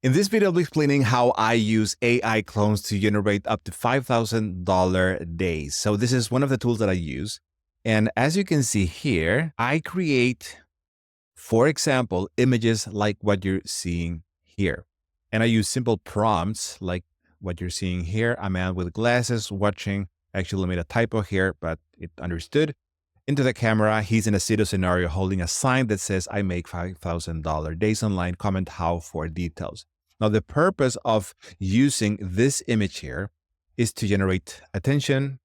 In this video, I'll be explaining how I use AI clones to generate up to $5,000 days. So this is one of the tools that I use. And as you can see here, I create, for example, images like what you're seeing here. And I use simple prompts like what you're seeing here. A man with glasses watching. Actually made a typo here, but it understood. Into the camera, he's in a city scenario holding a sign that says, I make $5,000 days online, comment how for details. Now, the purpose of using this image here is to generate attention,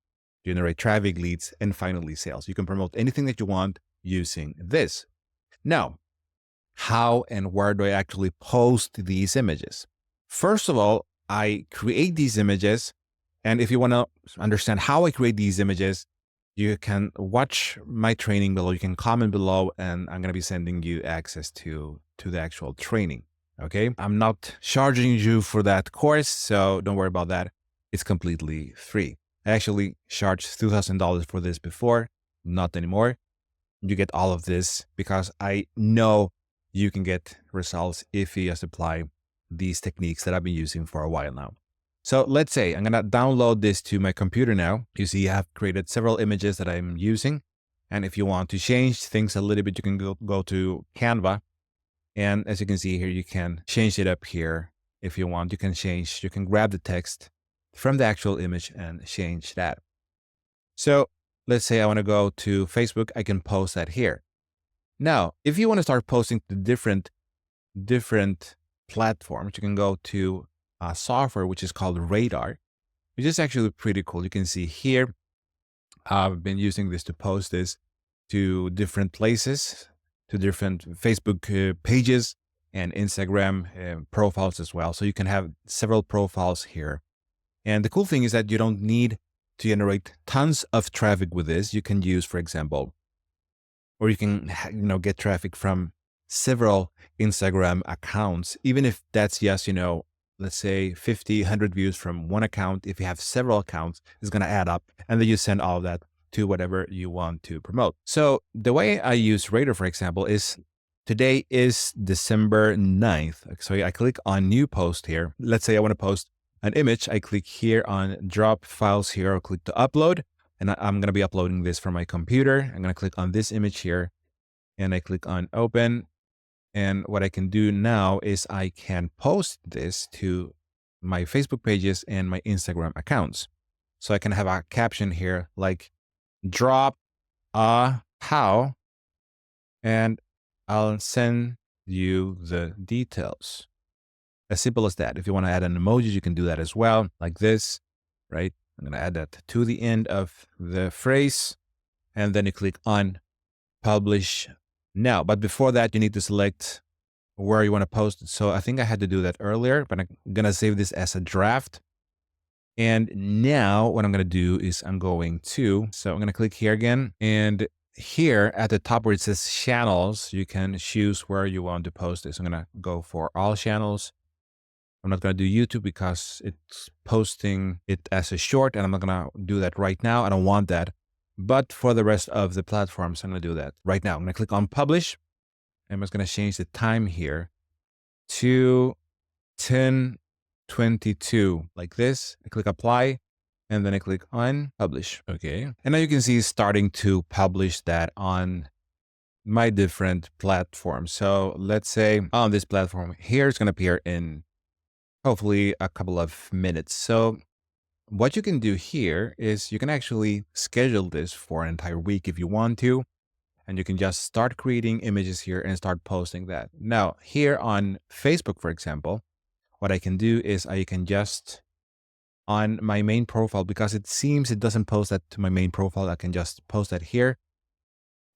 generate traffic leads, and finally sales. You can promote anything that you want using this. Now, how and where do I actually post these images? First of all, I create these images. And if you want to understand how I create these images, you can watch my training below. You can comment below, and I'm going to be sending you access to the actual training. Okay. I'm not charging you for that course, so don't worry about that. It's completely free. I actually charged $2,000 for this before, not anymore. You get all of this because I know you can get results if you just apply these techniques that I've been using for a while now. So let's say I'm going to download this to my computer now. You see, I have created several images that I'm using. And if you want to change things a little bit, you can go to Canva. And as you can see here, you can change it up here. If you want, you can grab the text from the actual image and change that. So let's say I want to go to Facebook. I can post that here. Now, if you want to start posting to different platforms, you can go to software, which is called Radar, which is actually pretty cool. You can see here, I've been using this to post this to different places, to different Facebook pages and Instagram profiles as well. So you can have several profiles here. And the cool thing is that you don't need to generate tons of traffic with this. You can use, for example, or you can get traffic from several Instagram accounts, even if that's just, let's say 50, 100 views from one account. If you have several accounts, it's going to add up, and then you send all of that to whatever you want to promote. So the way I use Radar, for example, is today is December 9th. So I click on new post here. Let's say I want to post an image. I click here on drop files here. I'll click to upload, and I'm going to be uploading this from my computer. I'm going to click on this image here, and I click on open. And what I can do now is I can post this to my Facebook pages and my Instagram accounts. So I can have a caption here like drop a how, and I'll send you the details. As simple as that. If you want to add an emoji, you can do that as well, like this, right? I'm going to add that to the end of the phrase, and then you click on publish now. But before that, you need to select where you want to post it. So I think I had to do that earlier, but I'm going to save this as a draft. And now what I'm going to do is I'm going to click here again. And here at the top where it says channels, you can choose where you want to post this. I'm going to go for all channels. I'm not going to do YouTube because it's posting it as a short, and I'm not going to do that right now. I don't want that. But for the rest of the platforms, I'm going to do that right now. I'm going to click on publish. I'm just going to change the time here to 10:22, like this. I click apply, and then I click on publish. Okay. And now you can see it's starting to publish that on my different platforms. So let's say on this platform here, it's going to appear in hopefully a couple of minutes. So what you can do here is you can actually schedule this for an entire week if you want to, and you can just start creating images here and start posting that. Now, here on Facebook, for example, what I can do is I can just, on my main profile, because it seems it doesn't post that to my main profile, I can just post that here.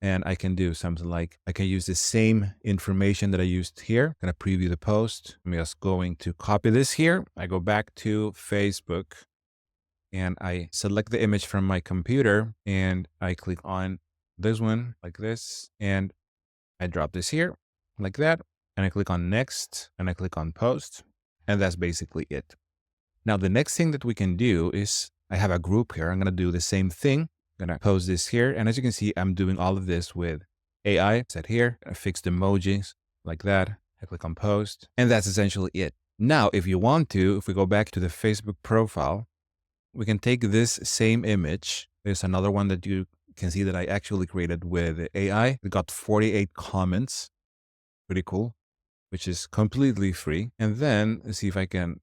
And I can do something like, I can use the same information that I used here. I'm going to preview the post. I'm just going to copy this here. I go back to Facebook and I select the image from my computer and I click on this one like this. And I drop this here like that. And I click on next and I click on post. And that's basically it. Now, the next thing that we can do is I have a group here. I'm going to do the same thing. I'm going to post this here. And as you can see, I'm doing all of this with AI. Set here, I fixed emojis like that. I click on post, and that's essentially it. Now, if you want to, if we go back to the Facebook profile, we can take this same image. There's another one that you can see that I actually created with AI. We got 48 comments. Pretty cool, which is completely free. And then let's see if I can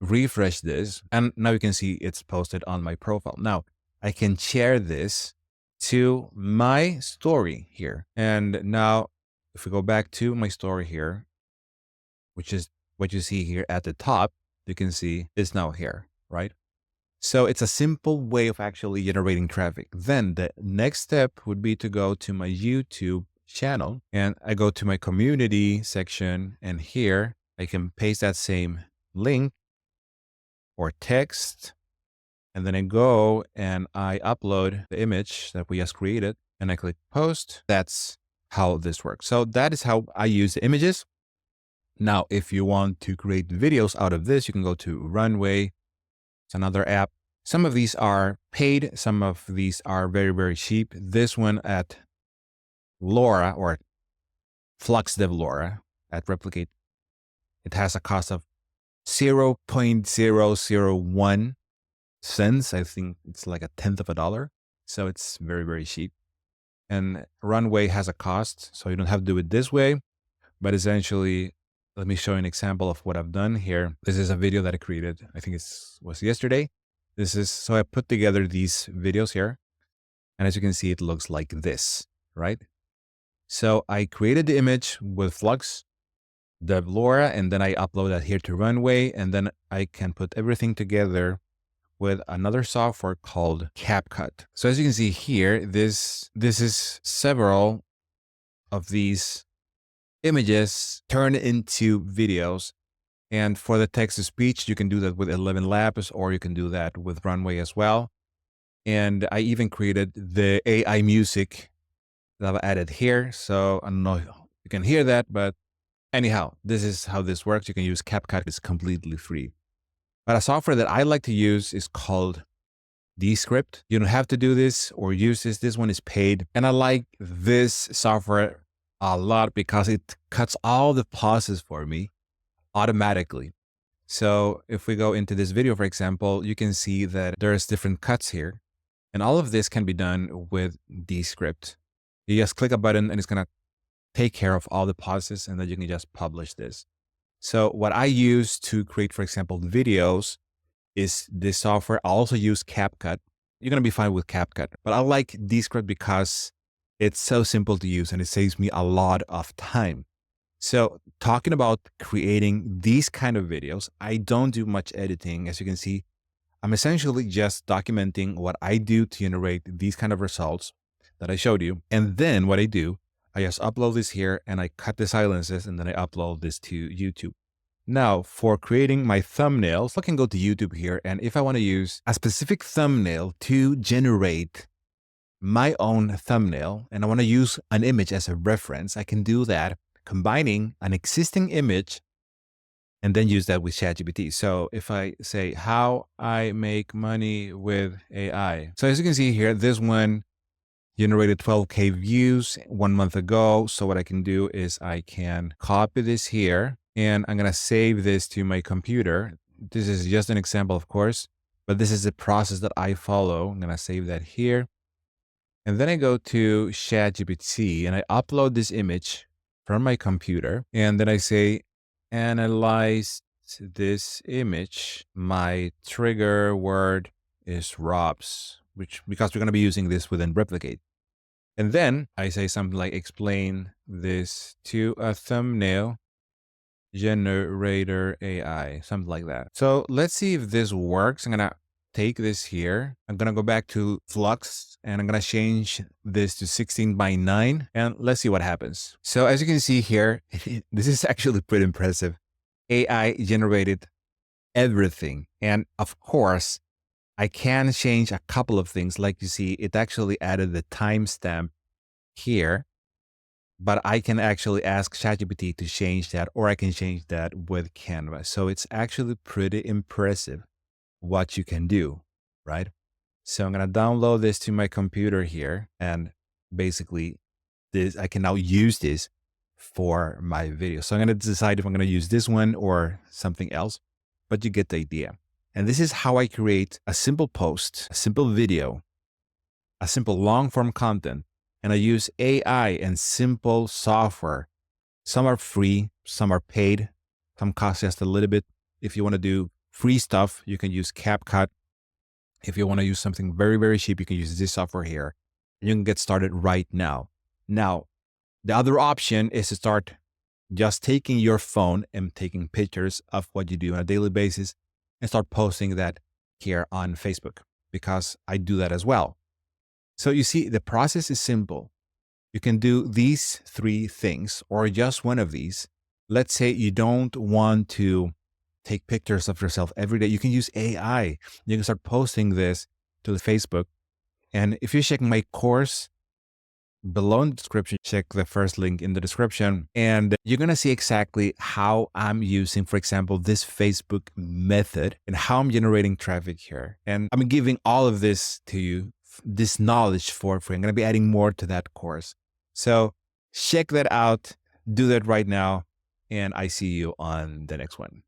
refresh this. And now you can see it's posted on my profile. Now I can share this to my story here. And now if we go back to my story here, which is what you see here at the top, you can see it's now here, right? So it's a simple way of actually generating traffic. Then the next step would be to go to my YouTube channel, and I go to my community section, and here I can paste that same link or text, and then I go and I upload the image that we just created, and I click post. That's how this works. So that is how I use the images. Now, if you want to create videos out of this, you can go to Runway. It's another app. Some of these are paid. Some of these are very, very cheap. This one at LoRa, or FluxDev LoRa at Replicate, it has a cost of 0.001 cents. I think it's like a tenth of a dollar. So it's very, very cheap. And Runway has a cost, so you don't have to do it this way. But essentially, let me show you an example of what I've done here. This is a video that I created. I think it was yesterday. So I put together these videos here. And as you can see, it looks like this, right? So I created the image with Flux, the LoRa, and then I upload that here to Runway. And then I can put everything together with another software called CapCut. So as you can see here, this is several of these images turned into videos. And for the text to speech, you can do that with 11 Labs, or you can do that with Runway as well. And I even created the AI music that I've added here. So I don't know if you can hear that, but anyhow, this is how this works. You can use CapCut. It's completely free. But a software that I like to use is called Descript. You don't have to do this or use this. This one is paid. And I like this software a lot because it cuts all the pauses for me automatically. So if we go into this video, for example, you can see that there's different cuts here. And all of this can be done with Descript. You just click a button and it's going to take care of all the pauses, and then you can just publish this. So what I use to create, for example, videos is this software. I also use CapCut. You're going to be fine with CapCut, but I like Descript because it's so simple to use and it saves me a lot of time. So talking about creating these kind of videos, I don't do much editing. As you can see, I'm essentially just documenting what I do to generate these kind of results that I showed you. And then what I do, I just upload this here and I cut the silences, and then I upload this to YouTube. Now for creating my thumbnails, I can go to YouTube here. And if I want to use a specific thumbnail to generate my own thumbnail, and I want to use an image as a reference, I can do that combining an existing image and then use that with ChatGPT. So if I say how I make money with AI. So as you can see here, this one generated 12K views 1 month ago. So what I can do is I can copy this here and I'm going to save this to my computer. This is just an example, of course, but this is the process that I follow. I'm going to save that here. And then I go to ChatGPT and I upload this image from my computer. And then I say, analyze this image. My trigger word is Robs, because we're going to be using this within Replicate. And then I say something like, explain this to a thumbnail generator AI, something like that. So let's see if this works. I'm going to take this here. I'm going to go back to Flux and I'm going to change this to 16:9 and let's see what happens. So as you can see here, this is actually pretty impressive. AI generated everything. And of course, I can change a couple of things. Like you see, it actually added the timestamp here, but I can actually ask ChatGPT to change that, or I can change that with Canva. So it's actually pretty impressive what you can do, right? So I'm going to download this to my computer here. And basically I can now use this for my video. So I'm going to decide if I'm going to use this one or something else, but you get the idea. And this is how I create a simple post, a simple video, a simple long form content. And I use AI and simple software. Some are free, some are paid, some cost just a little bit. If you want to do free stuff, you can use CapCut. If you want to use something very, very cheap, you can use this software here. You can get started right now. Now, the other option is to start just taking your phone and taking pictures of what you do on a daily basis and start posting that here on Facebook, because I do that as well. So you see, the process is simple. You can do these 3 things or just one of these. Let's say you don't want to take pictures of yourself every day. You can use AI. You can start posting this to the Facebook. And if you check my course below in the description, check the first link in the description, and you're going to see exactly how I'm using, for example, this Facebook method and how I'm generating traffic here. And I'm giving all of this to you, this knowledge for free. I'm going to be adding more to that course. So check that out. Do that right now. And I see you on the next one.